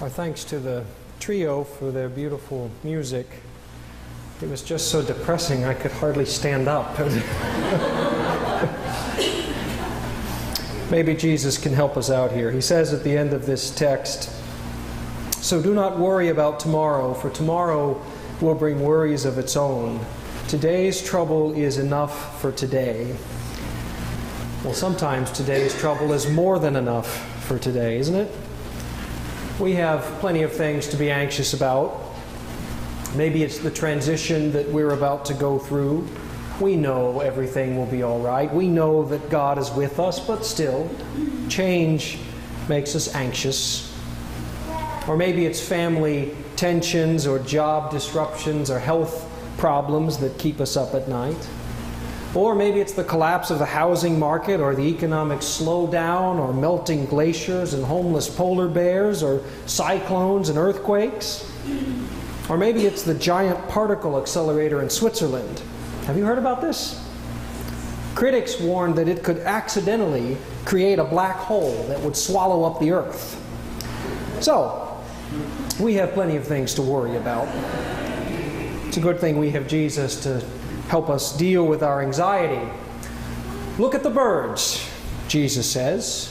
Our thanks to the trio for their beautiful music. It was just so depressing I could hardly stand up. Maybe Jesus can help us out here. He says at the end of this text, "So do not worry about tomorrow, for tomorrow will bring worries of its own. Today's trouble is enough for today." Well, sometimes today's trouble is more than enough for today, isn't it? We have plenty of things to be anxious about. Maybe it's the transition that we're about to go through. We know everything will be all right. We know that God is with us, but still, change makes us anxious. Or maybe it's family tensions or job disruptions or health problems that keep us up at night. Or maybe it's the collapse of the housing market or the economic slowdown or melting glaciers and homeless polar bears or cyclones and earthquakes. Or maybe it's the giant particle accelerator in Switzerland. Have you heard about this? Critics warned that it could accidentally create a black hole that would swallow up the Earth. So, we have plenty of things to worry about. It's a good thing we have Jesus to help us deal with our anxiety. Look at the birds, Jesus says.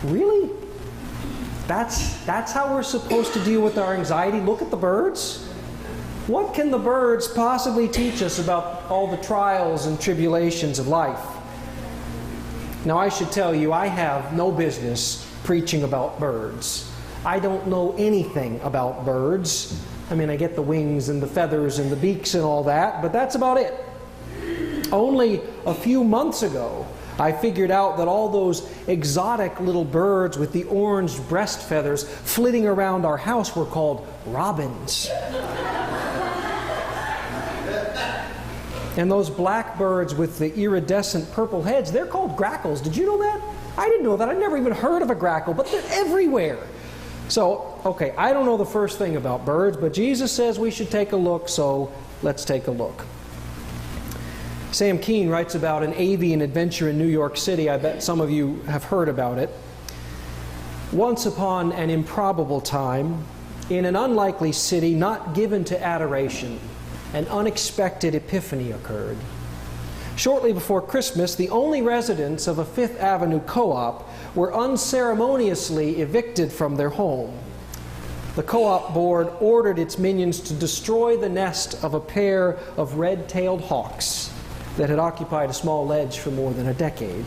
Really? That's how we're supposed to deal with our anxiety? Look at the birds? What can the birds possibly teach us about all the trials and tribulations of life? Now, I should tell you, I have no business preaching about birds. I don't know anything about birds. I mean, I get the wings and the feathers and the beaks and all that, but that's about it. Only a few months ago, I figured out that all those exotic little birds with the orange breast feathers flitting around our house were called robins. And those black birds with the iridescent purple heads, they're called grackles. Did you know that? I didn't know that. I'd never even heard of a grackle, but they're everywhere. So, okay, I don't know the first thing about birds, but Jesus says we should take a look, so let's take a look. Sam Keene writes about an avian adventure in New York City. I bet some of you have heard about it. Once upon an improbable time, in an unlikely city not given to adoration, an unexpected epiphany occurred. Shortly before Christmas, the only residents of a Fifth Avenue co-op were unceremoniously evicted from their home. The co-op board ordered its minions to destroy the nest of a pair of red-tailed hawks that had occupied a small ledge for more than a decade.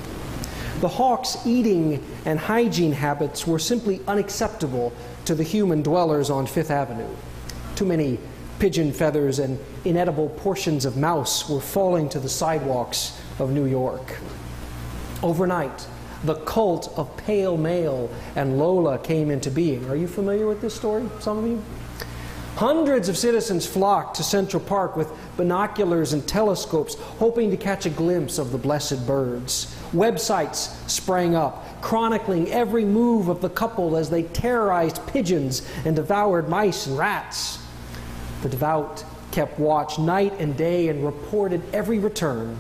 The hawks' eating and hygiene habits were simply unacceptable to the human dwellers on Fifth Avenue. Too many pigeon feathers and inedible portions of mouse were falling to the sidewalks of New York. Overnight, the cult of Pale Male and Lola came into being. Are you familiar with this story, some of you? Hundreds of citizens flocked to Central Park with binoculars and telescopes, hoping to catch a glimpse of the blessed birds. Websites sprang up, chronicling every move of the couple as they terrorized pigeons and devoured mice and rats. The devout kept watch night and day and reported every return,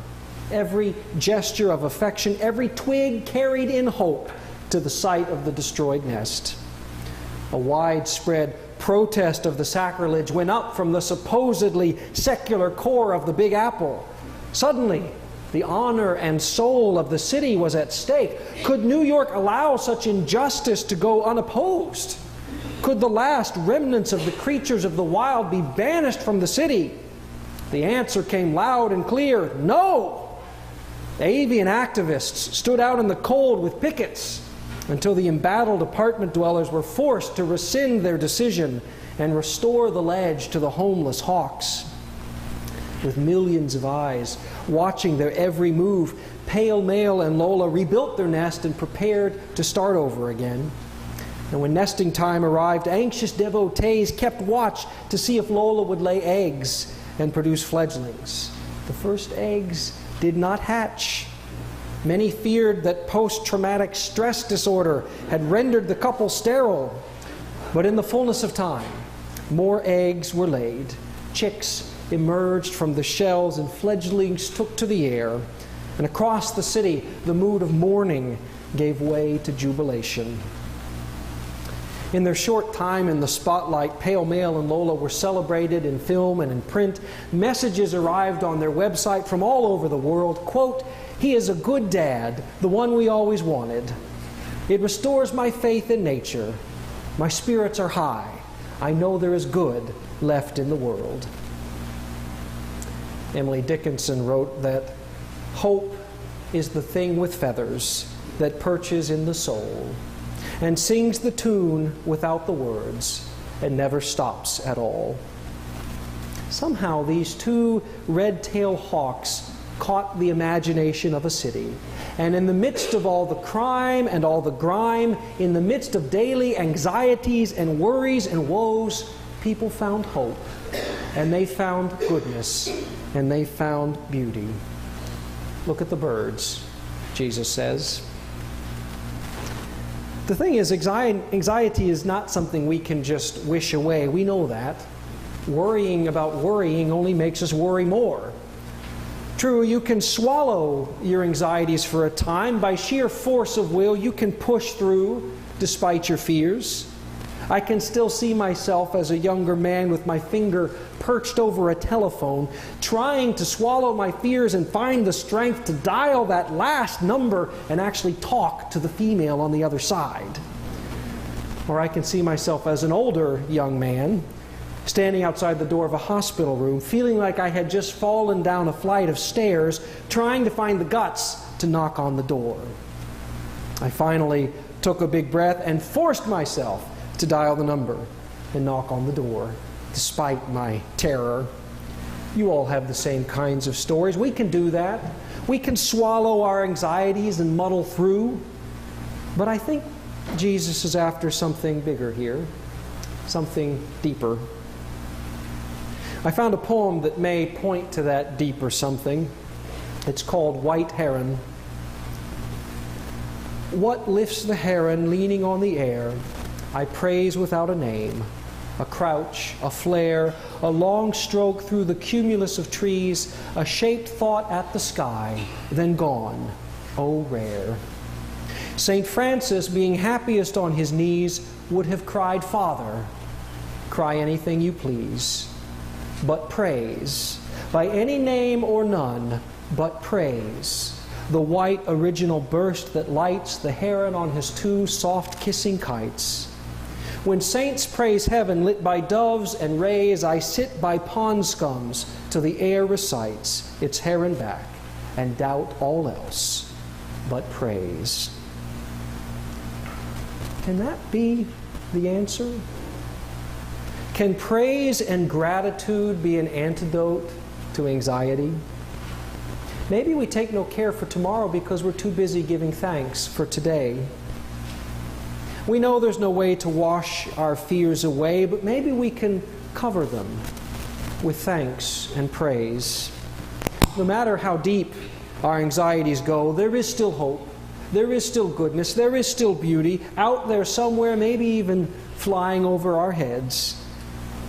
every gesture of affection, every twig carried in hope to the site of the destroyed nest. A widespread protest of the sacrilege went up from the supposedly secular core of the Big Apple. Suddenly, the honor and soul of the city was at stake. Could New York allow such injustice to go unopposed? Could the last remnants of the creatures of the wild be banished from the city? The answer came loud and clear: no! Avian activists stood out in the cold with pickets until the embattled apartment dwellers were forced to rescind their decision and restore the ledge to the homeless hawks. With millions of eyes watching their every move, Pale Male and Lola rebuilt their nest and prepared to start over again. And when nesting time arrived, anxious devotees kept watch to see if Lola would lay eggs and produce fledglings. The first eggs did not hatch. Many feared that post-traumatic stress disorder had rendered the couple sterile. But in the fullness of time, more eggs were laid. Chicks emerged from the shells and fledglings took to the air. And across the city, the mood of mourning gave way to jubilation. In their short time in the spotlight, Pale Male and Lola were celebrated in film and in print. Messages arrived on their website from all over the world. Quote, "He is a good dad, the one we always wanted. It restores my faith in nature. My spirits are high. I know there is good left in the world." Emily Dickinson wrote that hope is the thing with feathers that perches in the soul and sings the tune without the words and never stops at all. Somehow these two red-tailed hawks caught the imagination of a city. And in the midst of all the crime and all the grime, in the midst of daily anxieties and worries and woes, people found hope, and they found goodness, and they found beauty. Look at the birds, Jesus says. The thing is, anxiety is not something we can just wish away. We know that. Worrying about worrying only makes us worry more. True, you can swallow your anxieties for a time. By sheer force of will, you can push through despite your fears. I can still see myself as a younger man with my finger perched over a telephone, trying to swallow my fears and find the strength to dial that last number and actually talk to the female on the other side. Or I can see myself as an older young man, standing outside the door of a hospital room, feeling like I had just fallen down a flight of stairs, trying to find the guts to knock on the door. I finally took a big breath and forced myself to dial the number and knock on the door, despite my terror. You all have the same kinds of stories. We can do that. We can swallow our anxieties and muddle through. But I think Jesus is after something bigger here, something deeper. I found a poem that may point to that deeper something. It's called White Heron. What lifts the heron leaning on the air? I praise without a name. A crouch, a flare, a long stroke through the cumulus of trees, a shaped thought at the sky, then gone. Oh, rare. St. Francis, being happiest on his knees, would have cried, "Father, cry anything you please, but praise, by any name or none, but praise, the white original burst that lights the heron on his two soft kissing kites. When saints praise heaven lit by doves and rays, I sit by pond scums till the air recites its heron back, and doubt all else but praise." Can that be the answer? Can praise and gratitude be an antidote to anxiety? Maybe we take no care for tomorrow because we're too busy giving thanks for today. We know there's no way to wash our fears away, but maybe we can cover them with thanks and praise. No matter how deep our anxieties go, there is still hope. There is still goodness. There is still beauty out there somewhere, maybe even flying over our heads.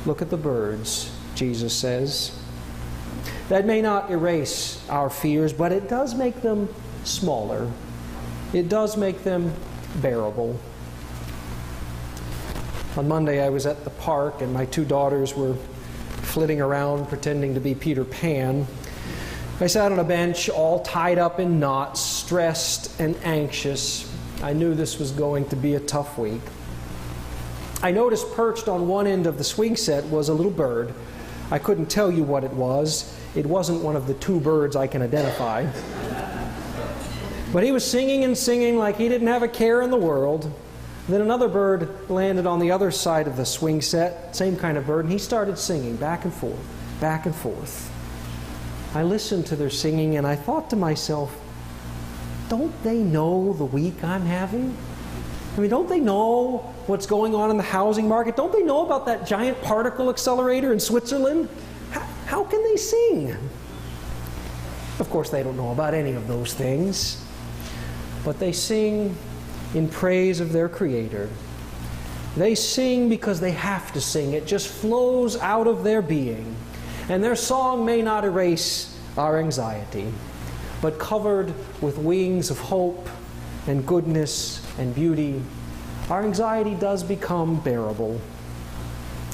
Look at the birds, Jesus says. That may not erase our fears, but it does make them smaller. It does make them bearable. On Monday, I was at the park, and my two daughters were flitting around pretending to be Peter Pan. I sat on a bench, all tied up in knots, stressed and anxious. I knew this was going to be a tough week. I noticed perched on one end of the swing set was a little bird. I couldn't tell you what it was. It wasn't one of the two birds I can identify. But he was singing and singing like he didn't have a care in the world. Then another bird landed on the other side of the swing set, same kind of bird, and he started singing back and forth, back and forth. I listened to their singing and I thought to myself, don't they know the week I'm having? I mean, don't they know what's going on in the housing market? Don't they know about that giant particle accelerator in Switzerland? How can they sing? Of course, they don't know about any of those things, but they sing in praise of their Creator. They sing because they have to sing. It just flows out of their being. And their song may not erase our anxiety, but covered with wings of hope and goodness and beauty, our anxiety does become bearable.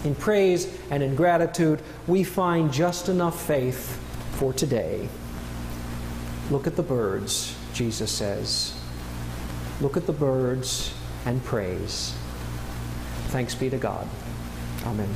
In praise and in gratitude, we find just enough faith for today. Look at the birds, Jesus says. Look at the birds and praise. Thanks be to God. Amen.